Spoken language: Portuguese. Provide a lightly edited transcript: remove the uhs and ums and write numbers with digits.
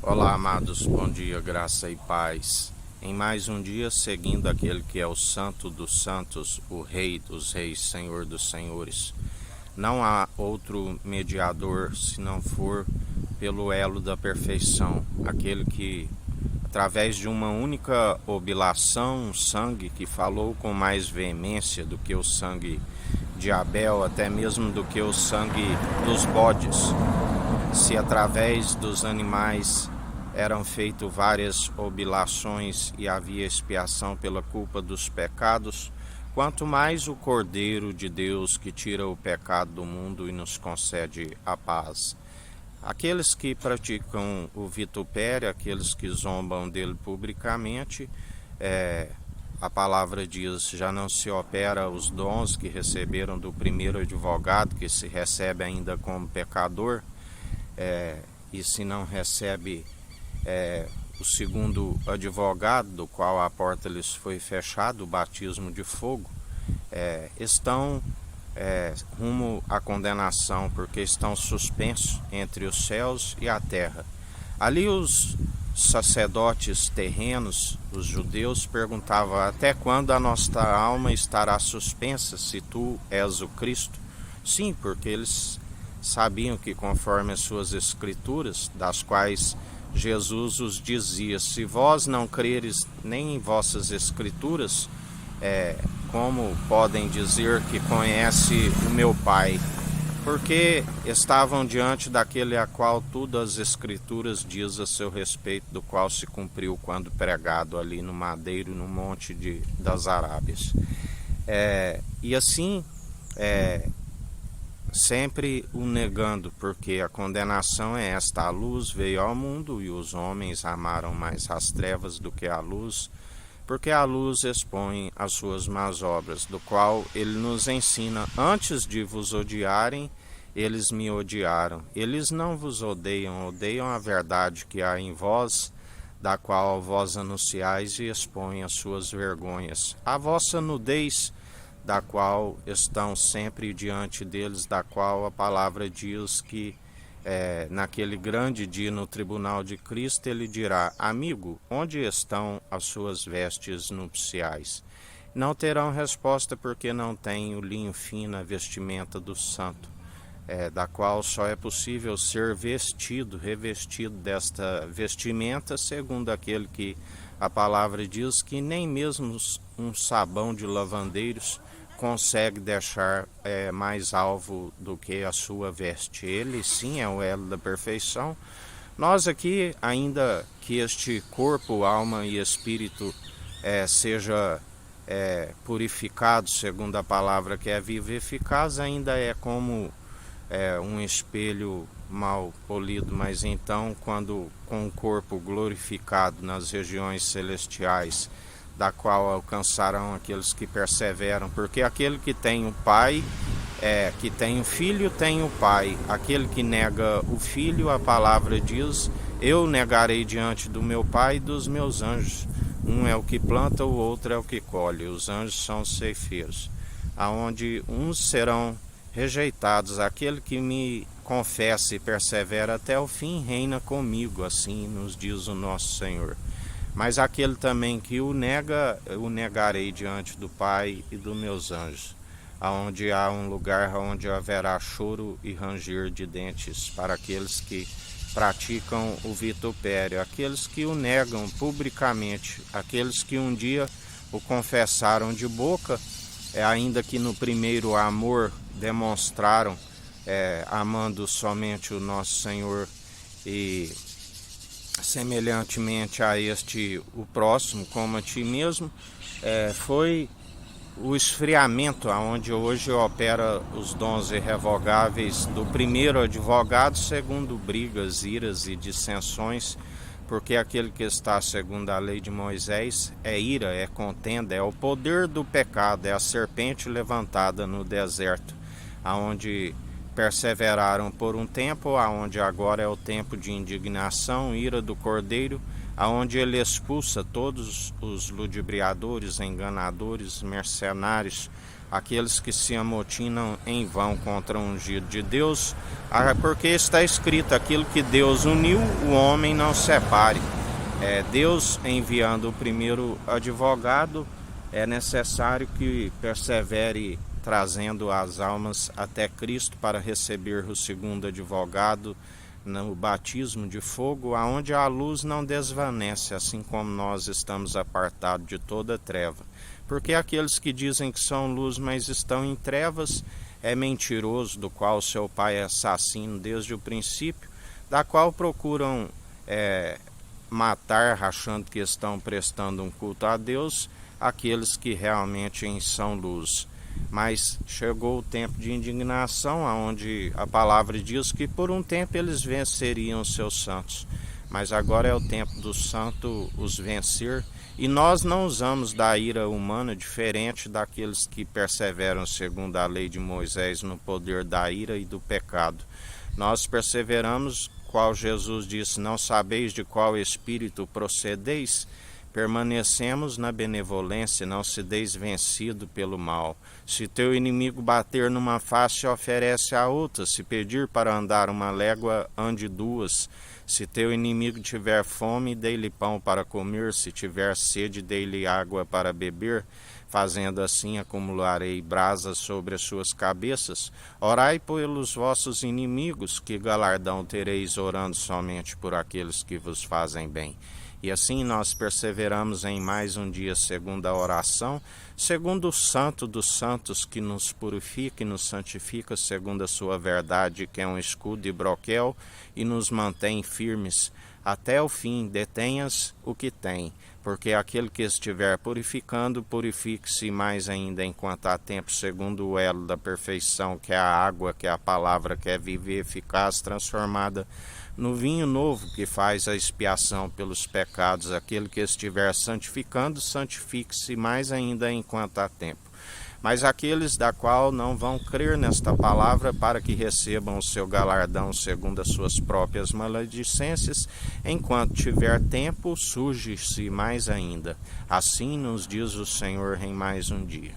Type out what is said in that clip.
Olá, amados, bom dia, graça e paz. Em mais um dia, seguindo aquele que é o Santo dos Santos, o Rei dos Reis, Senhor dos Senhores. Não há outro mediador se não for pelo elo da perfeição, aquele que, através de uma única oblação, um sangue que falou com mais veemência do que o sangue de Abel, até mesmo do que o sangue dos bodes. Se através dos animais eram feitas várias oblações e havia expiação pela culpa dos pecados, quanto mais o Cordeiro de Deus que tira o pecado do mundo e nos concede a paz. Aqueles que praticam o vitupério, aqueles que zombam dele publicamente, a palavra diz, já não se opera os dons que receberam do primeiro advogado, que se recebe ainda como pecador, e se não recebe o segundo advogado, do qual a porta lhes foi fechada, o batismo de fogo, estão rumo à condenação, porque estão suspensos entre os céus e a terra. Ali os sacerdotes terrenos, os judeus, perguntavam: até quando a nossa alma estará suspensa, se tu és o Cristo? Sim, porque eles sabiam que, conforme as suas escrituras, das quais Jesus os dizia: se vós não creres nem em vossas escrituras, como podem dizer que conhece o meu Pai? Porque estavam diante daquele a qual todas as escrituras diz a seu respeito, do qual se cumpriu quando pregado ali no madeiro, no monte das Arábias. E assim, sempre o negando, porque a condenação é esta: a luz veio ao mundo e os homens amaram mais as trevas do que a luz, porque a luz expõe as suas más obras, do qual ele nos ensina: antes de vos odiarem, eles me odiaram. Eles não vos odeiam, odeiam a verdade que há em vós, da qual vós anunciais e expõem as suas vergonhas. A vossa nudez, da qual estão sempre diante deles, da qual a palavra diz que naquele grande dia no tribunal de Cristo ele dirá: amigo, onde estão as suas vestes nupciais? Não terão resposta, porque não têm o linho fino, a vestimenta do santo, da qual só é possível ser revestido desta vestimenta, segundo aquele que a palavra diz que nem mesmo um sabão de lavandeiros consegue deixar mais alvo do que a sua veste. Ele sim é o elo da perfeição. Nós aqui, ainda que este corpo, alma e espírito seja purificado, segundo a palavra que é viva e eficaz, ainda é como um espelho mal polido. Mas então, quando com o corpo glorificado nas regiões celestiais, da qual alcançarão aqueles que perseveram, porque aquele que tem o Pai, que tem o Filho, tem o Pai. Aquele que nega o Filho, a palavra diz: eu negarei diante do meu Pai e dos meus anjos. Um é o que planta, o outro é o que colhe. Os anjos são os ceifeiros, aonde uns serão rejeitados. Aquele que me confessa e persevera até o fim reina comigo, assim nos diz o nosso Senhor. Mas aquele também que o nega, eu negarei diante do Pai e dos meus anjos, aonde há um lugar onde haverá choro e ranger de dentes para aqueles que praticam o vitupério, aqueles que o negam publicamente, aqueles que um dia o confessaram de boca, ainda que no primeiro amor demonstraram, amando somente o nosso Senhor e semelhantemente a este o próximo como a ti mesmo. Foi o esfriamento aonde hoje opera os dons irrevogáveis do primeiro advogado, segundo brigas, iras e dissensões, porque aquele que está segundo a lei de Moisés é ira, é contenda, é o poder do pecado, é a serpente levantada no deserto, aonde perseveraram por um tempo, aonde agora é o tempo de indignação, ira do Cordeiro, aonde ele expulsa todos os ludibriadores, enganadores, mercenários, aqueles que se amotinam em vão contra o ungido de Deus, porque está escrito: aquilo que Deus uniu, o homem não separe. Deus enviando o primeiro advogado, é necessário que persevere trazendo as almas até Cristo para receber o segundo advogado no batismo de fogo, aonde a luz não desvanece, assim como nós estamos apartados de toda treva. Porque aqueles que dizem que são luz, mas estão em trevas, é mentiroso, do qual seu pai é assassino desde o princípio, da qual procuram matar, achando que estão prestando um culto a Deus, aqueles que realmente são luz. Mas chegou o tempo de indignação, onde a palavra diz que por um tempo eles venceriam os seus santos, mas agora é o tempo do santo os vencer, e nós não usamos da ira humana, diferente daqueles que perseveram segundo a lei de Moisés no poder da ira e do pecado. Nós perseveramos, qual Jesus disse: não sabeis de qual espírito procedeis? Permanecemos na benevolência, não se deis vencido pelo mal. Se teu inimigo bater numa face, oferece a outra. Se pedir para andar uma légua, ande duas. Se teu inimigo tiver fome, dê-lhe pão para comer. Se tiver sede, dê-lhe água para beber. Fazendo assim, acumularei brasas sobre as suas cabeças. Orai pelos vossos inimigos, que galardão tereis orando somente por aqueles que vos fazem bem. E assim nós perseveramos em mais um dia segundo a oração, segundo o santo dos santos, que nos purifica e nos santifica segundo a sua verdade, que é um escudo e broquel, e nos mantém firmes até o fim. Detenhas o que tem, porque aquele que estiver purificando, purifique-se mais ainda enquanto há tempo, segundo o elo da perfeição, que é a água, que é a palavra, que é viva e eficaz, transformada no vinho novo, que faz a expiação pelos pecados. Aquele que estiver santificando, santifique-se mais ainda enquanto há tempo. Mas aqueles da qual não vão crer nesta palavra, para que recebam o seu galardão segundo as suas próprias maledicências, enquanto tiver tempo, suje-se mais ainda. Assim nos diz o Senhor em mais um dia.